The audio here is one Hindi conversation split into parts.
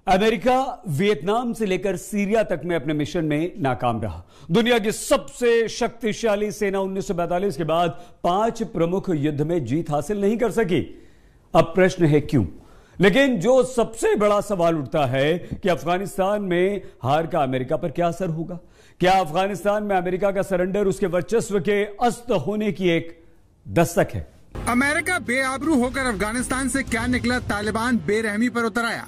अमेरिका वियतनाम से लेकर सीरिया तक में अपने मिशन में नाकाम रहा। दुनिया की सबसे शक्तिशाली सेना 1942 के बाद 5 प्रमुख युद्ध में जीत हासिल नहीं कर सकी। अब प्रश्न है क्यों? लेकिन जो सबसे बड़ा सवाल उठता है कि अफगानिस्तान में हार का अमेरिका पर क्या असर होगा? क्या अफगानिस्तान में अमेरिका का सरेंडर उसके वर्चस्व के अस्त होने की एक दस्तक है? अमेरिका बेआबरू होकर अफगानिस्तान से क्या निकला, तालिबान बेरहमी पर उतर आया।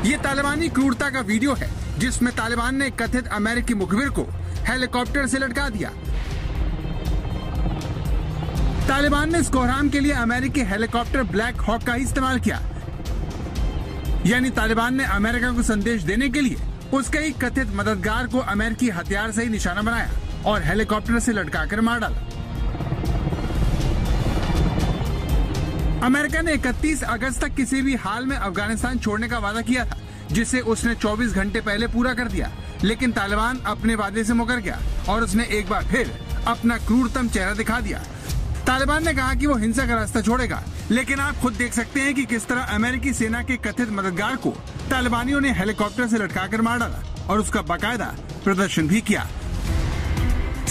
ये तालिबानी क्रूरता का वीडियो है जिसमें तालिबान ने कथित अमेरिकी मुखबिर को हेलीकॉप्टर से लटका दिया। तालिबान ने इस कोहराम के लिए अमेरिकी हेलीकॉप्टर ब्लैक हॉक का ही इस्तेमाल किया। यानी तालिबान ने अमेरिका को संदेश देने के लिए उसके ही कथित मददगार को अमेरिकी हथियार से ही निशाना बनाया और हेलीकॉप्टर से लटकाकर मार डाला। अमेरिका ने 31 अगस्त तक किसी भी हाल में अफगानिस्तान छोड़ने का वादा किया था, जिसे उसने 24 घंटे पहले पूरा कर दिया। लेकिन तालिबान अपने वादे से मुकर गया और उसने एक बार फिर अपना क्रूरतम चेहरा दिखा दिया। तालिबान ने कहा कि वो हिंसा का रास्ता छोड़ेगा, लेकिन आप खुद देख सकते हैं कि किस तरह अमेरिकी सेना के कथित मददगार को तालिबानियों ने हेलीकॉप्टर से लटकाकर मार डाला और उसका बाकायदा प्रदर्शन भी किया।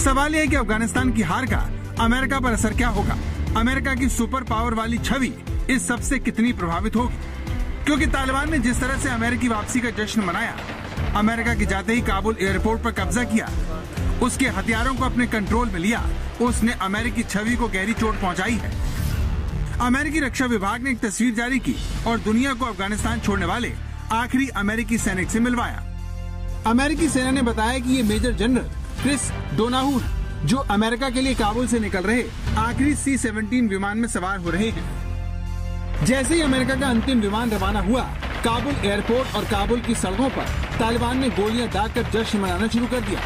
सवाल यह है कि अफगानिस्तान की हार का अमेरिका पर असर क्या होगा? अमेरिका की सुपर पावर वाली छवि इस सबसे कितनी प्रभावित होगी? क्योंकि तालिबान ने जिस तरह से अमेरिकी वापसी का जश्न मनाया, अमेरिका के जाते ही काबुल एयरपोर्ट पर कब्जा किया, उसके हथियारों को अपने कंट्रोल में लिया, उसने अमेरिकी छवि को गहरी चोट पहुंचाई है। अमेरिकी रक्षा विभाग ने एक तस्वीर जारी की और दुनिया को अफगानिस्तान छोड़ने वाले आखिरी अमेरिकी सैनिक से मिलवाया। अमेरिकी सेना ने बताया कि ये मेजर जनरल क्रिस डोनाहू जो अमेरिका के लिए काबुल से निकल रहे आखिरी C-17 विमान में सवार हो रहे हैं। जैसे ही अमेरिका का अंतिम विमान रवाना हुआ, काबुल एयरपोर्ट और काबुल की सड़कों पर तालिबान ने गोलियां दागकर जश्न मनाना शुरू कर दिया।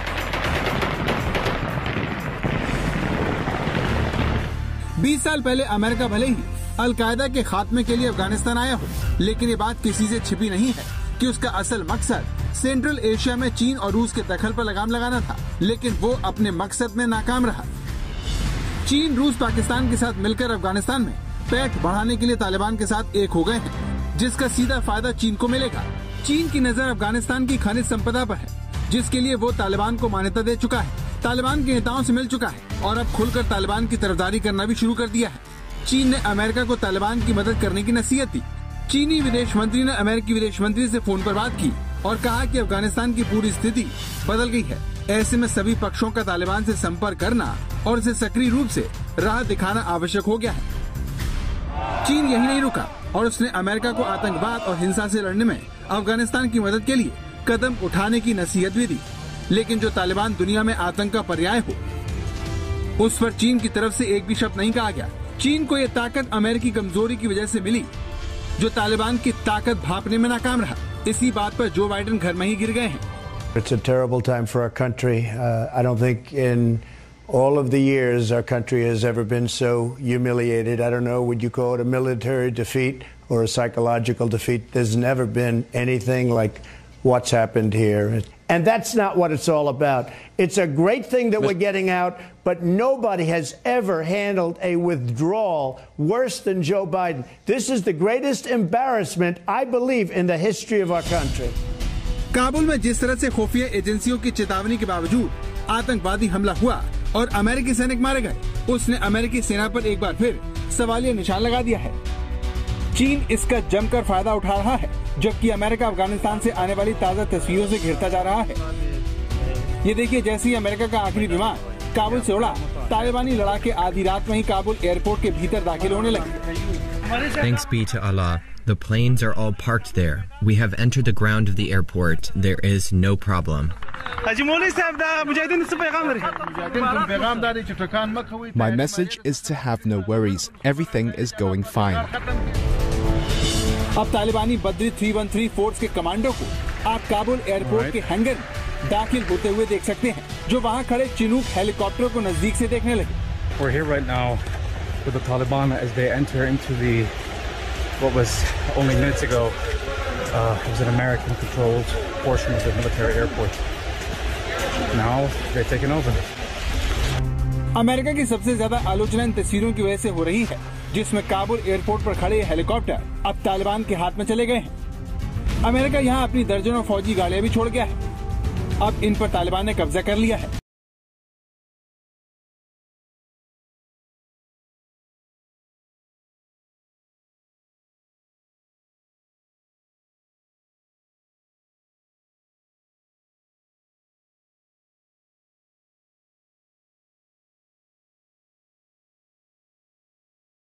20 साल पहले अमेरिका भले ही अल-कायदा के खात्मे के लिए अफगानिस्तान आया हो, लेकिन ये बात किसी से छिपी नहीं है कि उसका असल मकसद सेंट्रल एशिया में चीन और रूस के दखल पर लगाम लगाना था, लेकिन वो अपने मकसद में नाकाम रहा। चीन, रूस, पाकिस्तान के साथ मिलकर अफगानिस्तान में पैठ बढ़ाने के लिए तालिबान के साथ एक हो गए हैं, जिसका सीधा फायदा चीन को मिलेगा। चीन की नजर अफगानिस्तान की खनिज संपदा पर है, जिसके लिए वो तालिबान को मान्यता दे चुका है, तालिबान के नेताओं से मिल चुका है और अब खुलकर तालिबान की तरफदारी करना भी शुरू कर दिया है। चीन ने अमेरिका को तालिबान की मदद करने की नसीहत दी। चीनी विदेश मंत्री ने अमेरिकी विदेश मंत्री से फोन पर बात की और कहा कि अफगानिस्तान की पूरी स्थिति बदल गई है। ऐसे में सभी पक्षों का तालिबान से संपर्क करना और इसे सक्रिय रूप से राह दिखाना आवश्यक हो गया है। चीन यही नहीं रुका और उसने अमेरिका को आतंकवाद और हिंसा से लड़ने में अफगानिस्तान की मदद के लिए कदम उठाने की नसीहत भी दी। लेकिन जो तालिबान दुनिया में आतंक का पर्याय हो, उस पर चीन की तरफ से एक भी शब्द नहीं कहा गया। चीन को ये ताकत अमेरिकी कमजोरी की वजह से मिली, जो तालिबान की ताकत भांपने में नाकाम रहा। इसी बात पर जो बाइडेन घर में ही गिर गए हैं। It's a terrible time for our country. I don't think in all of the years our country has ever been so humiliated. I don't know, would you call it a military defeat or a psychological defeat? There's never been anything like what's happened here. And that's not what it's all about. It's a great thing that we're getting out, but nobody has ever handled a withdrawal worse than Joe Biden. This is the greatest embarrassment, I believe, in the history of our country. Kabul में जिस तरह से खुफिया एजेंसियों की चेतावनी के बावजूद आतंकवादी हमला हुआ और अमेरिकी सैनिक मारे गए, उसने अमेरिकी सेना पर एक बार फिर सवालिया निशान लगा दिया है। चीन इसका जमकर फायदा उठा रहा है, जबकि अमेरिका अफगानिस्तान से आने वाली ताज़ा तस्वीरों से घिरता जा रहा है। ये देखिए, जैसे ही अमेरिका का आखिरी विमान काबुल से उड़ा, तालिबानी लड़ाके आधी रात में ही काबुल एयरपोर्ट के भीतर दाखिल होने लगे। Thanks be to Allah. The planes are all parked there. We have entered the ground of the airport. There is no problem. My message is to have no worries. Everything is going fine. अब तालिबानी बद्री 313 फोर्स के कमांडो को आप काबुल एयरपोर्ट के हैंगर में दाखिल होते हुए देख सकते हैं, जो वहां खड़े चिनूक हेलीकॉप्टर को नजदीक से देखने लगे। We're here right now with the Taliban as they enter into what was only minutes ago was an American-controlled portion of the military airport. Now they're taking over. America की सबसे ज्यादा आलोचना इन तस्वीरों की वजह से हो रही है, जिसमें काबुल एयरपोर्ट पर खड़े हेलीकॉप्टर अब तालिबान के हाथ में चले गए हैं। अमेरिका यहाँ अपनी दर्जनों फौजी गाड़ियां भी छोड़ गया है। अब इन पर तालिबान ने कब्जा कर लिया है।